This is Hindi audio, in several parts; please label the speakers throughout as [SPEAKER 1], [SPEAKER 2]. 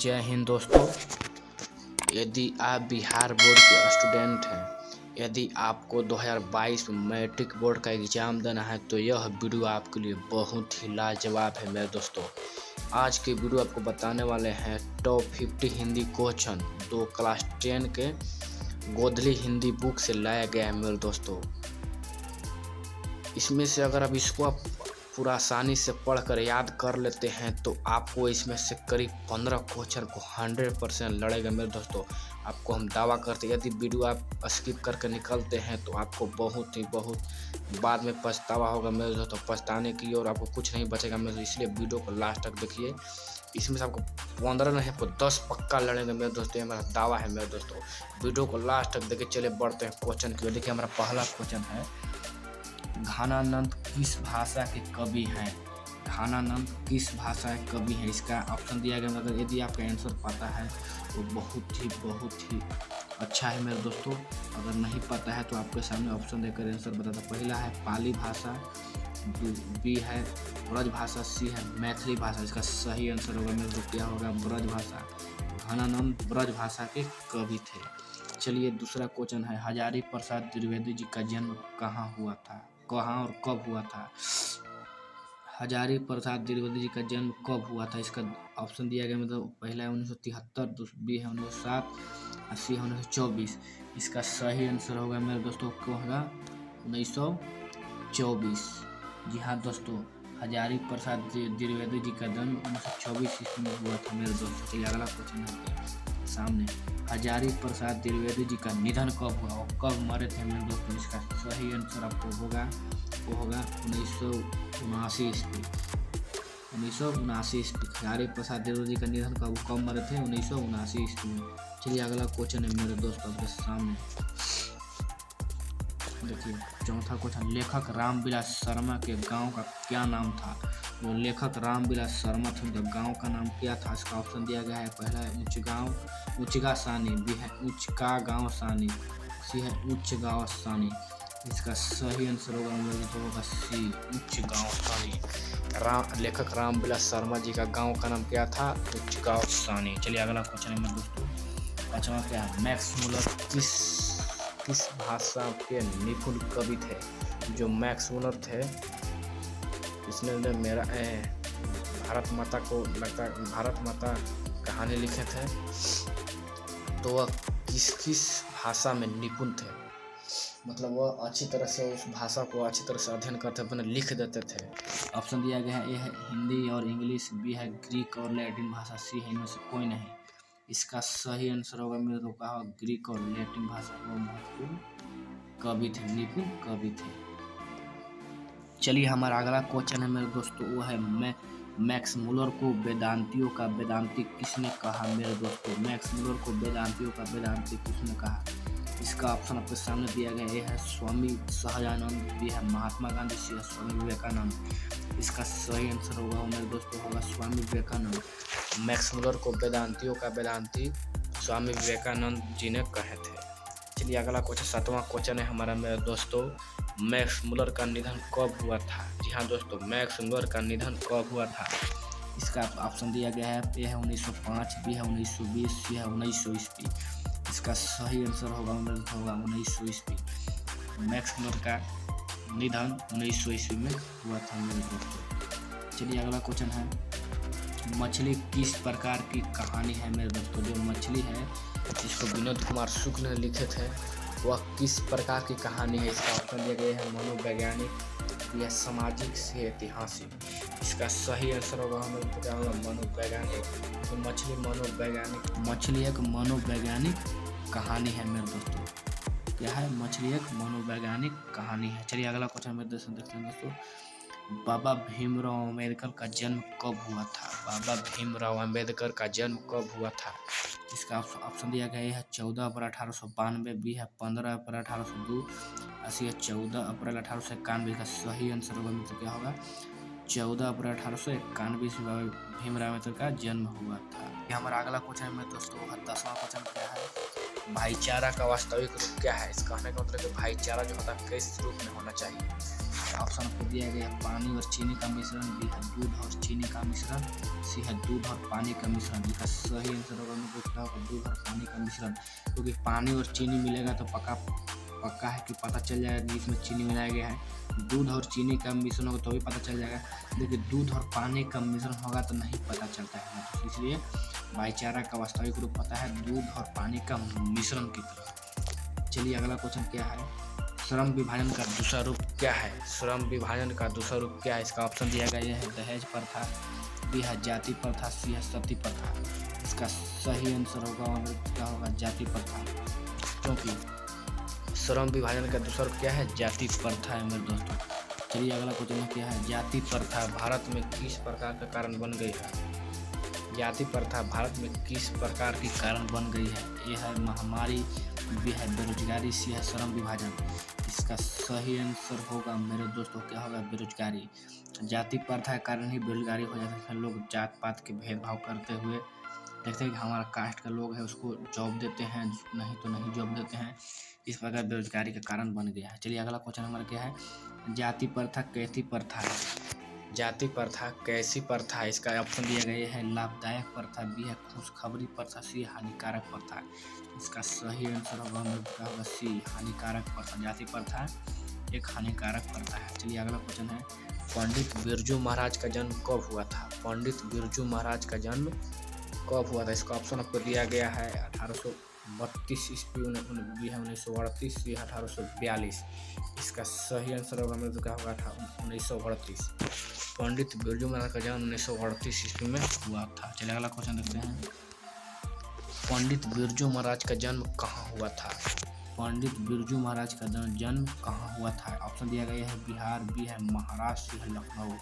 [SPEAKER 1] जय हिंद दोस्तों। यदि आप बिहार बोर्ड के स्टूडेंट हैं, यदि आपको 2022 में मैट्रिक बोर्ड का एग्ज़ाम देना है तो यह वीडियो आपके लिए बहुत ही लाजवाब है मेरे दोस्तों। आज के वीडियो आपको बताने वाले हैं टॉप 50 हिंदी क्वेश्चन दो क्लास 10 के गोधली हिंदी बुक से लाया गया है मेरे दोस्तों। इसमें से अगर आप इसको पूरा आसानी से पढ़कर याद कर लेते हैं तो आपको इसमें से करीब 15 क्वेश्चन को 100% लड़ेगा मेरे दोस्तों। आपको हम दावा करते हैं, यदि वीडियो आप स्किप करके निकलते हैं तो आपको बहुत बाद में पछतावा होगा मेरे दोस्तों, पछताने की और आपको कुछ नहीं बचेगा मेरे दोस्तों। इसलिए वीडियो को लास्ट तक देखिए। इसमें से आपको 15 नहीं, आपको 10 पक्का लड़ेंगे मेरे दोस्तों, ये हमारा दावा है मेरे दोस्तों। वीडियो को लास्ट तक देखिए। चलिए बढ़ते हैं क्वेश्चन की ओर। देखिए हमारा पहला क्वेश्चन है, घानानंद किस भाषा के कवि हैं? घानानंद किस भाषा के कवि हैं? इसका ऑप्शन दिया गया, मतलब यदि आपका आंसर पता है तो बहुत ही अच्छा है मेरे दोस्तों। अगर नहीं पता है तो आपके सामने ऑप्शन देकर आंसर बताता। पहला है पाली भाषा, बी है ब्रज भाषा, सी है मैथिली भाषा। इसका सही आंसर होगा मेरे दोस्तों, क्या होगा? ब्रज भाषा। घानानंद ब्रज भाषा के कवि थे। चलिए दूसरा क्वेश्चन है, हजारी प्रसाद द्विवेदी जी का जन्म कहाँ हुआ था? कहाँ और कब हुआ था? हजारी प्रसाद द्विवेदी जी का जन्म कब हुआ था? इसका ऑप्शन दिया गया, मतलब पहला है 1973, बी है 1907, सी है 1924। इसका सही आंसर होगा मेरे दोस्तों, क्या होगा? 1924। जी हाँ दोस्तों, हजारी प्रसाद द्विवेदी जी का जन्म 1924 ईस्वी में हुआ था मेरे दोस्तों। चलिए अगला क्वेश्चन है सामने, हजारी प्रसाद द्विवेदी जी का निधन कब हुआ और कब मरे थे मेरे दोस्तों? इसका सही आंसर आपको होगा, वो होगा 1979 ईस्वी। 1979 ईस्वी हजारी प्रसाद द्विवेदी जी का निधन कब मरे थे? 1979 ईस्वी में। चलिए अगला क्वेश्चन है मेरे दोस्तों आपके सामने। देखिए चौथा क्वेश्चन, लेखक रामविलास शर्मा के गांव का क्या नाम था? जो लेखक रामविलास शर्मा थे उनका गांव का नाम क्या था? इसका ऑप्शन दिया गया है, पहला है उच्चगांव सानी, बी है उच्चका गांव सानी, सी है उच्च गांव सानी। इसका सही आंसर होगा मेरे तो होगा सी, उच्चगांव सानी। लेखक रामविलास शर्मा जी का गांव का नाम क्या था? उच्चगांव सानी। चलिए अगला क्वेश्चन है मेरे दोस्तों, पांचवा क्या है, मैक्स मुलर किस भाषा के निपुण कवि थे? जो मैक्स मुलर थे, इसने मेरा भारत माता को लगता है भारत माता कहानी लिखे थे, तो वह किस भाषा में निपुण थे? मतलब वह अच्छी तरह से उस भाषा को अच्छी तरह से अध्ययन करते थे, लिख देते थे। ऑप्शन दिया गया है, ए है हिंदी और इंग्लिश, बी है ग्रीक और लैटिन भाषा, सी है इनमें से कोई नहीं। इसका सही आंसर होगा मेरे को, कहा ग्रीक और लैटिन भाषा को महत्वपूर्ण कवि थे, निपुण कवि थे। चलिए हमारा अगला क्वेश्चन है मेरे दोस्तों, वो है मैक्स मुलर को वेदांतियों का वेदांती किसने कहा? मेरे दोस्तों मैक्स मुलर को वेदांतियों का वेदांती किसने कहा? इसका ऑप्शन आपके सामने दिया गया, ये है स्वामी सहजानंद, बी है महात्मा गांधी, सी है स्वामी विवेकानंद। इसका सही आंसर होगा मेरे दोस्तों, होगा स्वामी विवेकानंद। मैक्स मुलर को वेदांतियों का वेदांती स्वामी विवेकानंद जी ने कहे थे। चलिए अगला क्वेश्चन, सातवां क्वेश्चन है हमारा मेरे दोस्तों, मैक्स मुलर का निधन कब हुआ था? जी हाँ दोस्तों, मैक्स मुलर का निधन कब हुआ था? इसका ऑप्शन दिया गया है, ए है 1905, बी है 1920, सी है 1900 ईस्वी। इसका सही आंसर होगा 1900 ईस्वी। मैक्स मुलर का निधन 1900 ईस्वी में हुआ था मेरे दोस्तों। चलिए अगला क्वेश्चन है, मछली किस प्रकार की कहानी है मेरे दोस्तों? जो मछली है जिसको विनोद कुमार शुक्ल ने लिखे थे, वह किस प्रकार की कहानी है? इसका ऑप्शन दिया गया है, मनोवैज्ञानिक या सामाजिक से ऐतिहासिक। इसका सही आंसर होगा हमें क्या होगा? मनोवैज्ञानिक। तो मछली एक मनोवैज्ञानिक कहानी है मेरे दोस्तों। क्या है? मछली एक मनोवैज्ञानिक कहानी है। चलिए अगला क्वेश्चन मेरे दोस्तों, बाबा भीमराव अम्बेडकर का जन्म कब हुआ था? बाबा भीमराव अम्बेडकर का जन्म कब हुआ था? इसका ऑप्शन दिया गया है, 14 अप्रैल 1892, बी है 15 अप्रैल 1802, सी है 14 अप्रैल 1891। का सही आंसर होगा मतलब क्या होगा? 14 अप्रैल 1891 भीमराव अम्बेडकर का जन्म हुआ था। ये हमारा अगला क्वेश्चन है दोस्तों, 10वां क्वेश्चन क्या है, भाईचारा का वास्तविक रूप क्या है? इस कहने का मतलब कि भाईचारा जो होता है किस रूप में होना चाहिए? ऑप्शन आपको दिया गया है पानी और चीनी का मिश्रण, बी है दूध और चीनी का मिश्रण, सी है दूध और पानी का मिश्रण। इसका सही आंसर होगा मैं पूछ रहा हूँ दूध और पानी का मिश्रण, क्योंकि पानी और चीनी मिलेगा तो पक्का है कि पता चल जाएगा कि इसमें चीनी मिलाया गया है। दूध और चीनी का मिश्रण होगा तो भी पता चल जाएगा, लेकिन दूध और पानी का मिश्रण होगा तो नहीं पता चलता है। तो इसलिए भाईचारा का वास्तविक रूप होता है दूध और पानी का मिश्रण की तरह। चलिए अगला क्वेश्चन क्या है, श्रम विभाजन का दूसरा रूप क्या है? श्रम विभाजन का दूसरा रूप क्या है? इसका ऑप्शन दिया गया है दहेज प्रथा, बी है जाति प्रथा, सी है सती प्रथा। इसका सही आंसर होगा क्या होगा जाति प्रथा, क्योंकि श्रम विभाजन का दूसरा रूप क्या है जाति प्रथा है मेरे दोस्तों। चलिए अगला क्वेश्चन क्या है, जाति प्रथा भारत में किस प्रकार का कारण बन गई है? जाति प्रथा भारत में किस प्रकार की कारण बन गई है? यह है महामारी, बी है बेरोजगारी, सी है श्रम विभाजन। इसका सही आंसर होगा मेरे दोस्तों क्या होगा बेरोजगारी। जाति प्रथा के कारण ही बेरोजगारी हो जाता है। लोग जात पात के भेदभाव करते हुए देखते हैं कि हमारा कास्ट का लोग है उसको जॉब देते हैं, नहीं तो नहीं जॉब देते हैं। इस प्रकार बेरोजगारी का कारण बन गया है। चलिए अगला क्वेश्चन हमारा क्या है, जाति प्रथा कैसी प्रथा है? जाति प्रथा कैसी प्रथा है? इसका ऑप्शन दिया गया है लाभदायक प्रथा, बी है खुशखबरी प्रथा, सी हानिकारक प्रथा। इसका सही आंसर होगा सी हानिकारक प्रथा। जाति प्रथा एक हानिकारक प्रथा है। चलिए अगला क्वेश्चन है, पंडित बिरजू महाराज का जन्म कब हुआ था? पंडित बिरजू महाराज का जन्म कब हुआ था? इसका ऑप्शन आपको दिया गया है 1832 ईस्वी, 1938 या 1842। इसका सही आंसर होगा मेरे क्या होगा 1938। पंडित बिरजू महाराज का जन्म 1938 ईस्वी में हुआ था। चलिए अगला क्वेश्चन देखते हैं, पंडित बिरजू महाराज का जन्म कहाँ हुआ था? पंडित बिरजू महाराज का जन्म कहाँ हुआ था? ऑप्शन दिया गया है बिहार, बी है महाराष्ट्र, है लखनऊ।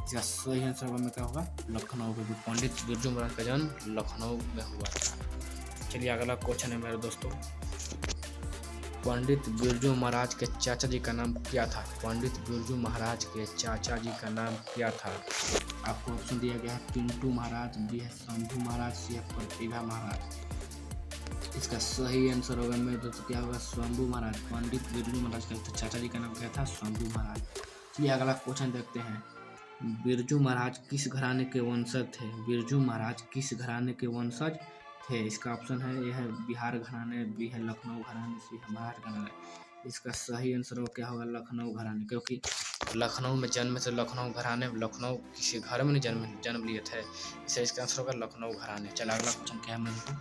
[SPEAKER 1] इसका सही आंसर होगा क्या होगा लखनऊ, क्योंकि पंडित बिरजू महाराज का जन्म लखनऊ में हुआ था। चलिए अगला क्वेश्चन है मेरे दोस्तों, पंडित बिरजू महाराज के चाचा जी का नाम क्या था? पंडित बिरजू महाराज के चाचा जी का नाम क्या था? आपको ऑप्शन दिया गया है पिंटू महाराज, बी है शंभू महाराज, सी है प्रतिभा महाराज। इसका सही आंसर होगा मेरे दोस्तों क्या होगा शंभू महाराज। पंडित बिरजू महाराज का चाचा जी का नाम क्या था? शंभू महाराज। चलिए अगला क्वेश्चन देखते हैं, बिरजू महाराज किस घराने के वंशज थे? बिरजू महाराज किस घराने के वंशज थे? इसका ऑप्शन है यह है बिहार घराने, बी है लखनऊ घराने, सी है महाराष्ट्र घराने। इसका सही आंसर क्या होगा लखनऊ घराने, क्योंकि लखनऊ में जन्म से लखनऊ घराने, लखनऊ किसी घर में नहीं जन्म लिए थे, इसे इसका आंसर होगा लखनऊ घराने। चलो अगला क्वेश्चन क्या है मेरे को,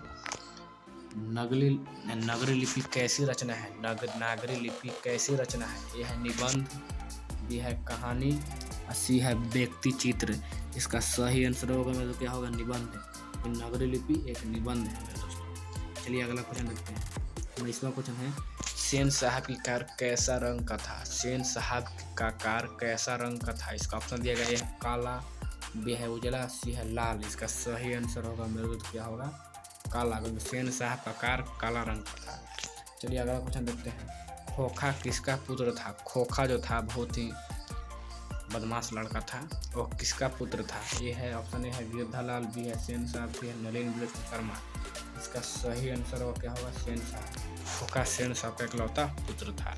[SPEAKER 1] नगरी लिपि कैसी रचना है? नागरी लिपि कैसी रचना है? यह है निबंध, बी है कहानी, सी है व्यक्ति चित्र। इसका सही आंसर होगा मेरे क्या होगा निबंध। नागरी लिपि एक निबंध है मेरे दोस्तों। चलिए अगला क्वेश्चन देखते हैं, 19वां क्वेश्चन है, सेन साहब की कार कैसा रंग का था? सेन साहब का कार कैसा रंग का था? इसका ऑप्शन दिया गया है काला, बी है उजला, सी है लाल। इसका सही आंसर होगा मेरे दोस्त क्या होगा काला, क्योंकि सेन साहब का कार काला रंग का था। चलिए अगला क्वेश्चन देखते हैं, खोखा किसका पुत्र था? खोखा जो था बहुत ही बदमाश लड़का था, वो किसका पुत्र था? ये है ऑप्शन ए है गिरधालाल, बी है सेन साहब, सी है नलिन विलास शर्मा। इसका सही आंसर होगा क्या होगा सेन साहब। खोखा सेन साहब का इकलौता पुत्र था।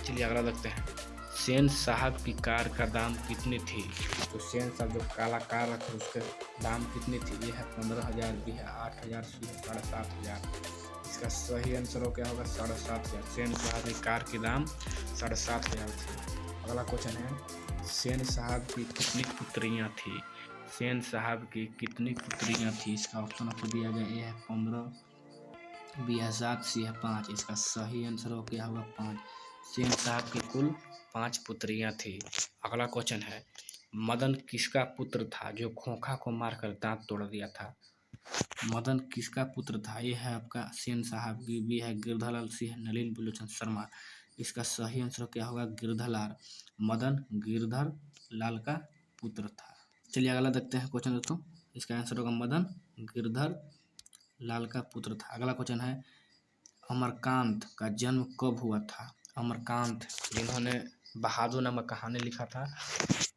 [SPEAKER 1] चलिए अगला देखते हैं, सेन साहब की कार का दाम कितनी थी? तो सेन साहब जो काला कार रखे उसके दाम कितनी थी? ये है 15,000, बी है 8,000, सी है 7,500। इसका सही आंसर हो क्या होगा 7,500। सेन साहब की कार की दाम 7,500 थी। अगला क्वेश्चन है, सेन साहब की कितनी पुत्रियां थी? सेन साहब की कितनी पुत्रियां थी? इसका ऑप्शन आपको दिया गया है 15, बी है 7, सी है 5। इसका सही आंसर हो क्या होगा 5। सेन साहब की कुल 5 पुत्रियां थी। अगला क्वेश्चन है, मदन किसका पुत्र था जो खोखा को मारकर दांत तोड़ दिया था? मदन किसका पुत्र था? ये है आपका सेन साहब, बी है गिरधालाल, सी है नलिन विलोचन शर्मा। इसका सही आंसर क्या होगा गिरधालाल। मदन गिरधर लाल का पुत्र था। चलिए अगला देखते हैं क्वेश्चन दोस्तों, इसका आंसर होगा मदन गिरधर लाल का पुत्र था। अगला क्वेश्चन है, अमरकांत का जन्म कब हुआ था? अमरकांत जिन्होंने बहादुर नामक कहानी लिखा था,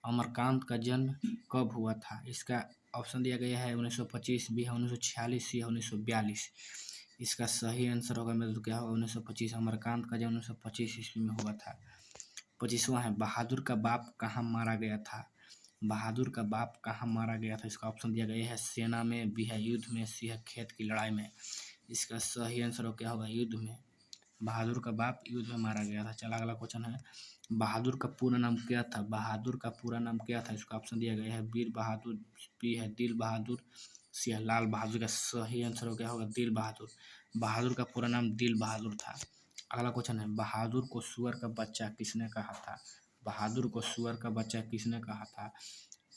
[SPEAKER 1] अमरकांत का जन्म कब हुआ था? इसका ऑप्शन दिया गया है 1925, बी है 1946, सी है 1942। इसका सही आंसर होगा मेरे तो क्या होगा 1925। अमरकांत का जन्म 1925 ईस्वी में हुआ था। 25वां है बहादुर का बाप कहाँ मारा गया था। बहादुर का बाप कहाँ मारा गया था, इसका ऑप्शन दिया गया है सेना में, बी है युद्ध में, सी है खेत की लड़ाई में। इसका सही आंसर क्या होगा, युद्ध में। बहादुर का बाप युद्ध में मारा गया था। चला अगला क्वेश्चन है बहादुर का पूरा नाम क्या था। बहादुर का पूरा नाम क्या था, इसका ऑप्शन दिया गया है वीर बहादुर, बी है दिल बहादुर, सी है लाल बहादुर। का सही आंसर क्या होगा, दिल बहादुर। बहादुर का पूरा नाम दिल बहादुर था। अगला क्वेश्चन है बहादुर को सुअर का बच्चा किसने कहा था। बहादुर को सुअर का बच्चा किसने कहा था।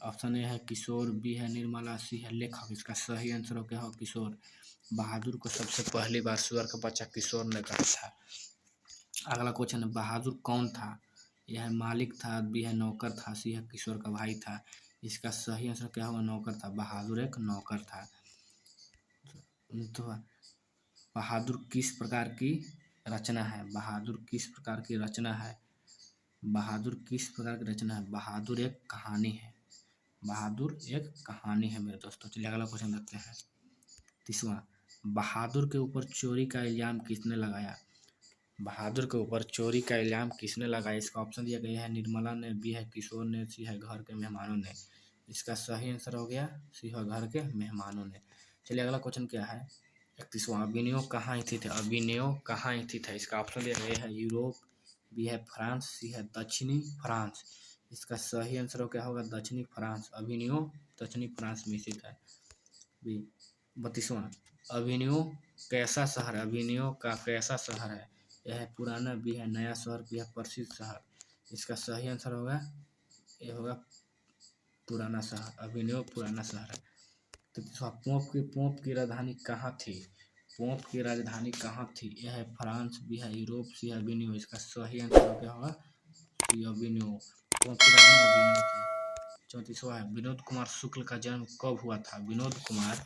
[SPEAKER 1] ऑप्शन ए है किशोर, बी है निर्मला, सी है लेखक। इसका सही आंसर क्या होगा, किशोर। बहादुर को सबसे पहली बार सुअर का बच्चा किशोर ने कहा था। अगला क्वेश्चन है बहादुर कौन था। यह मालिक था, बी है नौकर था, सी है किशोर का भाई था। इसका सही आंसर क्या होगा, नौकर था। बहादुर एक नौकर था। तो बहादुर किस प्रकार की रचना है। बहादुर किस प्रकार की रचना है। बहादुर किस प्रकार की रचना है। बहादुर एक कहानी है। बहादुर एक कहानी है मेरे दोस्तों। चलिए अगला क्वेश्चन देखते हैं। 30वां बहादुर के ऊपर चोरी का इल्जाम किसने लगाया। बहादुर के ऊपर चोरी का इल्जाम किसने लगाया। इसका ऑप्शन दिया गया है निर्मला ने, बी है किशोर ने, सी है घर के मेहमानों ने। इसका सही आंसर हो गया सी है घर के मेहमानों ने। चलिए अगला क्वेश्चन क्या है 31वां अभिनयो कहाँ स्थित है। अभिनयो कहाँ स्थित है। इसका ऑप्शन दिया गया है यूरोप, बी है फ्रांस, सी है दक्षिणी फ्रांस। इसका सही आंसर क्या होगा, दक्षिणी फ्रांस। अभिनयो दक्षिणी फ्रांस में स्थित है। बी 32वां अभिनयो कैसा शहर है। अभिनयो का कैसा शहर है। यह है पुराना, बी है नया शहर, बी है प्रसिद्ध शहर। इसका सही आंसर होगा ये होगा पुराना शहर। अभिनयो पुराना शहर है। 33वां पोप की राजधानी कहाँ थी। पोप की राजधानी कहाँ थी। यह है फ्रांस, बी है यूरोप, सी है अभिनयो। इसका सही आंसर क्या होगा, सी अभिनयो। पोप की राजधानी अभिनयो थी। 34वां है विनोद कुमार शुक्ल का जन्म कब हुआ था। विनोद कुमार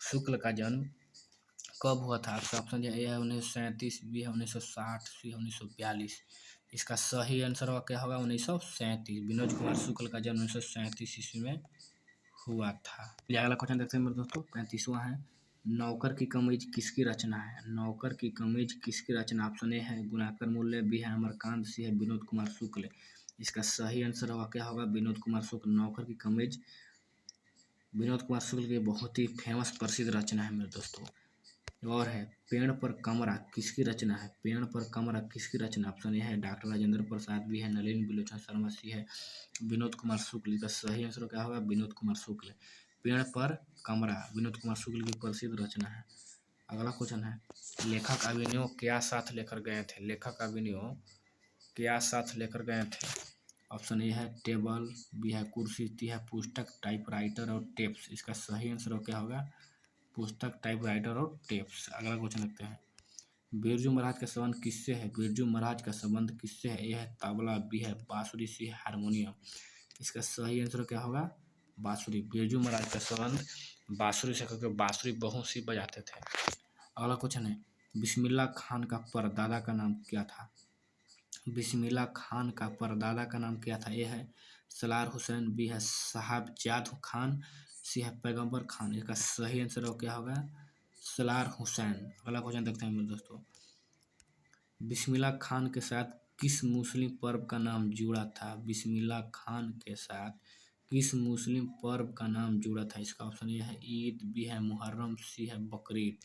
[SPEAKER 1] शुक्ल का जन्म कब हुआ था। आपका ऑप्शन दिया ए है 1937, बी है 1960, सी है 1942। इसका सही आंसर क्या होगा 1937। विनोद कुमार शुक्ल का जन्म 1937 ईस्वी में हुआ था। अगला क्वेश्चन देखते हैं मेरे दोस्तों 35वां है नौकर की कमीज किसकी रचना है। नौकर की कमीज किसकी रचना। ऑप्शन ए है गुणाकर मूल्य, बी है अमरकांत, सी है विनोद कुमार शुक्ल। इसका सही आंसर होगा क्या होगा, विनोद कुमार शुक्ल। नौकर की कमीज विनोद कुमार शुक्ल की बहुत ही फेमस प्रसिद्ध रचना है मेरे दोस्तों। और है पेड़ पर कमरा किसकी रचना है। पेड़ पर कमरा किसकी रचना। ऑप्शन ए है डॉक्टर राजेंद्र प्रसाद, बी है नलिनी बिलोचन शर्मा, सी है विनोद कुमार शुक्ल। इसका सही आंसर क्या होगा, विनोद कुमार शुक्ल। पेड़ पर कमरा विनोद कुमार शुक्ल की प्रसिद्ध रचना है। अगला क्वेश्चन है लेखक अभिनयो क्या साथ लेकर गए थे। लेखक अभिनयो क्या साथ लेकर गए थे। ऑप्शन ए है टेबल, बी है कुर्सी, सी है पुस्तक, टाइपराइटर और टेप्स। इसका सही आंसर क्या होगा, पुस्तक, टाइपराइटर और टेप्स। अगला क्वेश्चन देखते हैं बिरजू महाराज का संबंध किससे है। बिरजू महाराज का संबंध किससे है। ए है तबला, बी है बांसुरी, सी है हारमोनियम। इसका सही आंसर क्या होगा, बांसुरी। बिरजू महाराज का संबंध बांसुरी से, क्योंकि बांसुरी बहुत सी बजाते थे। अगला क्वेश्चन है बिस्मिल्लाह खान का परदादा का नाम क्या था। बिस्मिल्लाह खान का परदादा का नाम क्या था। ए है सलार हुसैन, बी है साहबजाद खान, सी है पैगंबर खान। इसका सही आंसर क्या होगा, सलार हुसैन। अगला क्वेश्चन देखते हैं मेरे दोस्तों बिस्मिल्लाह खान के साथ किस मुस्लिम पर्व का नाम जुड़ा था। बिस्मिल्लाह खान के साथ किस मुस्लिम पर्व का नाम जुड़ा था। इसका ऑप्शन ये है ईद, बी है मुहर्रम, सी है बकरीद।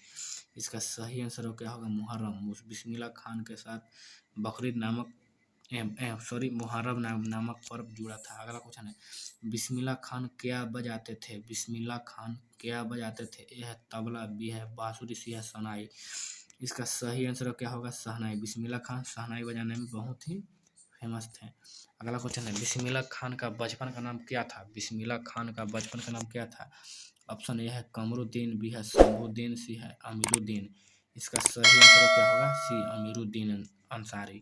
[SPEAKER 1] इसका सही आंसर क्या होगा, मुहर्रम। बिस्मिल्लाह खान के साथ बकरीद नामक मुहर्रम नामक पर्व जुड़ा था। अगला क्वेश्चन है बिस्मिल्लाह खान क्या बजाते थे। बिस्मिल्लाह खान क्या बजाते थे। ए है तबला, बी है बांसुरी, सी है शहनाई। इसका सही आंसर क्या होगा, शहनाई। बिस्मिल्लाह खान शहनाई बजाने में बहुत ही फेमस थे। अगला क्वेश्चन है बिस्मिल्लाह खान का बचपन का नाम क्या था। बिस्मिल्लाह खान का बचपन का नाम क्या था। ऑप्शन ए है कमरुद्दीन, बी है शंभुद्दीन, सी है अमीरुद्दीन। इसका सही आंसर क्या होगा, सी अमीरुद्दीन अंसारी।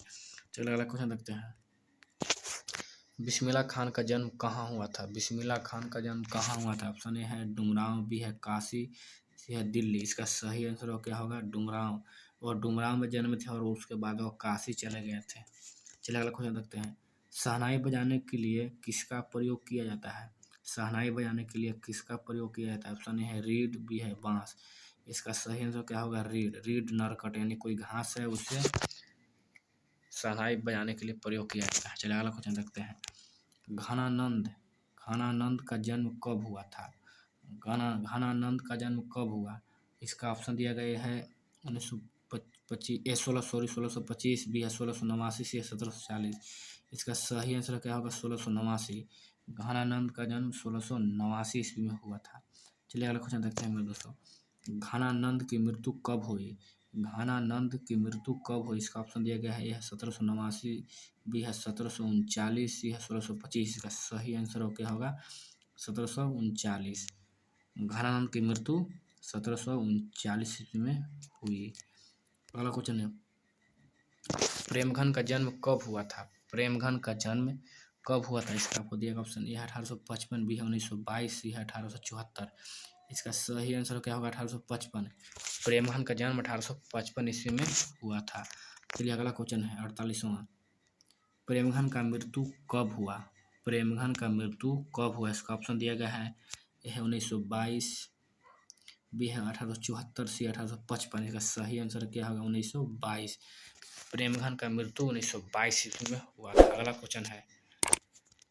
[SPEAKER 1] चलिए अगला क्वेश्चन देखते हैं बिस्मिल्लाह खान का जन्म कहाँ हुआ था। बिस्मिल्लाह खान का जन्म कहाँ हुआ था। ऑप्शन ए है डुमरांव, बी है काशी, सी है दिल्ली। इसका सही आंसर क्या होगा, डुमरांव। और डुमरांव में जन्म थे और उसके बाद वो काशी चले गए थे। चलिए अगला क्वेश्चन देखते हैं शहनाई बजाने के लिए किसका प्रयोग किया जाता है। शहनाई बजाने के लिए किसका प्रयोग किया जाता है। ऑप्शन ए है रीड, बी है बांस। इसका सही आंसर क्या होगा, रीड। रीड नरकट यानी कोई घास है उससे शहनाई बजाने के लिए प्रयोग किया जाता है। चलिए अगला क्वेश्चन देखते हैं। घनानंद का जन्म कब हुआ था? घनानंद का जन्म कब हुआ? इसका ऑप्शन दिया गया है 1625, बी है 1689, सी है 1740। इसका सही आंसर क्या होगा? 1689। घनानंद का जन्म 1689 ईस्वी में हुआ था। चलिए अगला क्वेश्चन देखते हैं मेरे दोस्तों। घनानंद की मृत्यु कब हुई? घनानंद की मृत्यु कब हुई? इसका ऑप्शन दिया गया है, यह 1789, बी है 1739, सी है 1625। इसका सही आंसर क्या होगा? 1739। घनानंद की मृत्यु 1739 ईस्वी में हुई। अगला क्वेश्चन है, प्रेमघन का जन्म कब हुआ था? प्रेमघन का जन्म कब हुआ था? इसका आपको दिया गया ऑप्शन, यह 1855, बी है 1922, सी है 1874। इसका सही आंसर क्या होगा? 1855। प्रेमघन का जन्म 1855 ईस्वी में हुआ था। चलिए अगला क्वेश्चन है 48वां। प्रेमघन का मृत्यु कब हुआ? प्रेमघन का मृत्यु कब हुआ? इसका ऑप्शन दिया गया है, यह 1922, बी है 1874, सी 1855। इसका सही आंसर क्या होगा? 1922। प्रेमघन का मृत्यु 1922 ईस्वी में हुआ था। अगला क्वेश्चन है,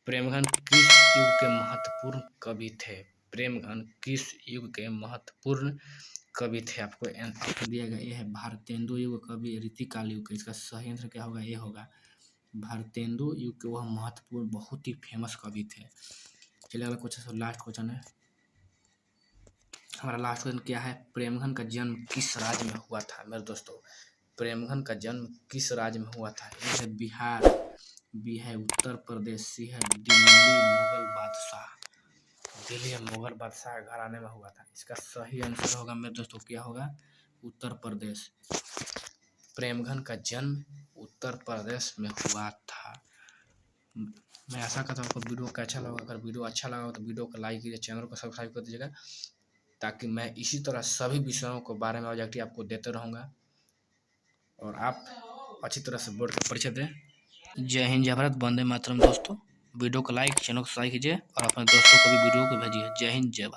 [SPEAKER 1] प्रेमघन किस युग के महत्वपूर्ण कवि थे? प्रेमघन किस युग के महत्वपूर्ण कवि थे? आपको आंसर दिया गया, ये है भारतेंदु युग कवि रीतिकाल युग। इसका सही आंसर क्या होगा? ये होगा भारतेंदु युग के वह महत्वपूर्ण बहुत ही फेमस कवि थे। चलिए अगला क्वेश्चन, लास्ट क्वेश्चन है हमारा। लास्ट क्वेश्चन क्या है? प्रेमघन का जन्म किस राज्य में हुआ था? मेरे दोस्तों, प्रेमघन का जन्म किस राज्य में हुआ था? ये है बिहार, बी है उत्तर प्रदेश, सी है दिल्ली मुगल बादशाह घराने में हुआ था। इसका सही आंसर होगा मेरे दोस्तों, क्या होगा? उत्तर प्रदेश। प्रेमघन का जन्म उत्तर प्रदेश में हुआ था। मैं आशा करता हूँ आपको वीडियो का अच्छा लगा। अगर वीडियो अच्छा लगा तो वीडियो को लाइक कीजिए, चैनल को सब्सक्राइब कर दीजिएगा, ताकि मैं इसी तरह सभी विषयों के बारे में ऑब्जेक्टिव आपको देते रहूँगा और आप अच्छी तरह से बोर्ड का परिचय दें। जय हिंद, जय भारत, वंदे मातरम। दोस्तों वीडियो को लाइक, चैनल को सब्सक्राइब कीजिए और अपने दोस्तों को भी वीडियो को भेजिए। जय हिंद, जय भारत।